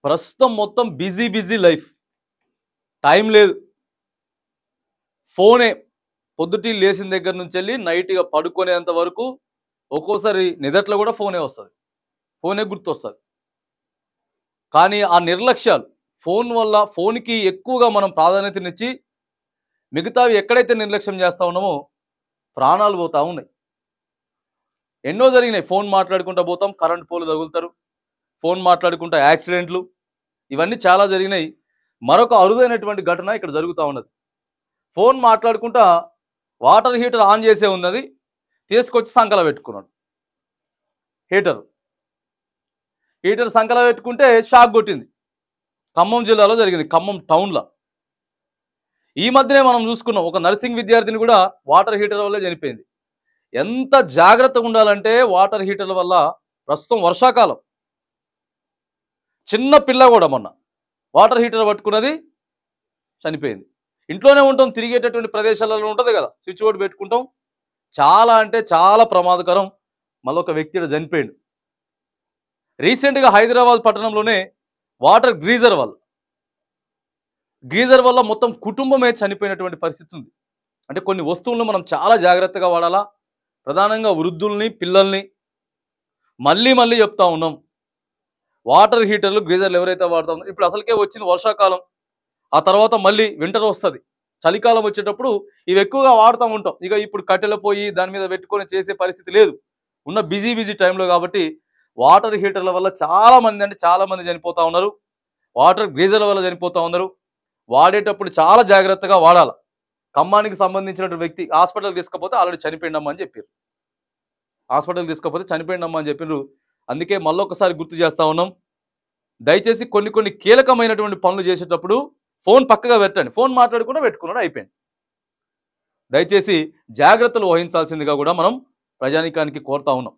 ప్రస్తుతం మొత్తం busy busy life. Time లేదు. ఫోనే. పొద్దుటి లేసిన దగ్గర నుంచెల్లి నైట్‌గా పడుకునేంత వరకు ఒక్కోసారి నిదట్లో గూడా ఫోనే వస్తది. ఫోనే గుర్తొస్తది. కానీ ఆ నిర్లక్ష్యాలు, ఫోను వల్ల ఫోనుకి ఎక్కువగా మనం ప్రాధాన్యతనిచ్చి, మిగతావి ఎక్కడైతే నిర్లక్ష్యం చేస్తా ఉన్నామో ప్రాణాలు పోతా ఉన్నాయి. ఎన్నో జరిగినాయి. ఫోను మాట్లాడుకుంటా పోతాం, కరెంట్ పోల్‌లు తగులుతారు. ఫోను మాట్లాడుకుంటా యాక్సిడెంట్లు, ఇవన్నీ చాలా జరిగినాయి. మరొక అరుదైనటువంటి ఘటన ఇక్కడ జరుగుతా ఉన్నది. ఫోను మాట్లాడుకుంటా వాటర్ హీటర్ ఆన్ చేసే ఉన్నది. తీసుకొచ్చి సంకలో పెట్టుకున్నాడు. హీటర్. హీటర్ సంకలో పెట్టుకుంటే షాక్ కొట్టింది. ఖమ్మం జిల్లాలో జరిగింది. ఖమ్మం టౌన్‌ల. ఈ మధ్యనే మనం చూసుకున్నాం. ఒక నర్సింగ్ విద్యార్థిని కూడా వాటర్ హీటర్ వల్లే చనిపోయింది. ఎంత జాగ్రత్తగా ఉండాలంటే వాటర్ హీటర్ల వల్ల ప్రస్తుతం వర్షాకాలం. చిన్న పిల్ల కూడా మొన్న వాటర్ హీటర్ పట్టుకున్నది, చనిపోయింది. ఇంట్లోనే ఉంటాం, తిరిగేటటువంటి ప్రదేశాలలో ఉంటది కదా, స్విచ్ బోర్డ్ పెట్టుకుంటాం. చాలా అంటే చాలా ప్రమాదకరం. మళ్ళొక వ్యక్తి ఈడ చనిపోయిండు. రీసెంట్‌గా హైదరాబాద్ పట్టణంలోనే వాటర్ గ్రీజర్ వల్ల మొత్తం కుటుంబమే చనిపోయినటువంటి పరిస్థితి ఉంది. అంటే కొన్ని వస్తువులను మనం చాలా జాగ్రత్తగా వాడాలా. ప్రధానంగా వృద్ధుల్ని, పిల్లల్ని మళ్ళీ మళ్ళీ చెప్తా ఉన్నాం. వాటర్ హీటర్లు, గ్రీజర్లు ఎవరైతే వాడతా ఉన్నారో, ఇప్పుడు అసలుకే వచ్చింది వర్షాకాలం. ఆ తర్వాత మళ్ళీ వింటర్ వస్తది. చలికాలం వచ్చేటప్పుడు ఇవి ఎక్కువగా వాడుతూ ఉంటాం. ఇక ఇప్పుడు కట్టెల పొయ్యి దాని మీద పెట్టుకొని చేసే పరిస్థితి లేదు. ఉన్న బిజీ బిజీ టైంలో కాబట్టి వాటర్ హీటర్ల వల్ల చాలా మంది, అంటే చాలా మంది చనిపోతా ఉన్నారు. వాటర్ గ్రీజర్ల వల్ల చనిపోతా ఉన్నారు. వాడేటప్పుడు చాలా జాగ్రత్తగా వాడాలి. ఖమ్మానికి సంబంధించినటువంటి వ్యక్తి హాస్పిటల్‌కి తీసుకపోతే ఆల్రెడీ చనిపోయిండమ్మా అని చెప్పారు. హాస్పిటల్‌కి తీసుకపోతే చనిపోయిండమ్మా అని చెప్పిండ్రు. అందుకే మళ్ళొకసారి గుర్తు చేస్తా ఉన్నాం. దయచేసి కొన్ని కొన్ని కీలకమైనటువంటి పనులు చేసేటప్పుడు ఫోన్ పక్కగా పెట్టండి. ఫోన్ మాట్లాడకుండా పెట్టుకున్నాడు, అయిపోయింది. దయచేసి జాగ్రత్తలు వహించాల్సిందిగా కూడా మనం ప్రజానీకానికి కోరుతా ఉన్నాం.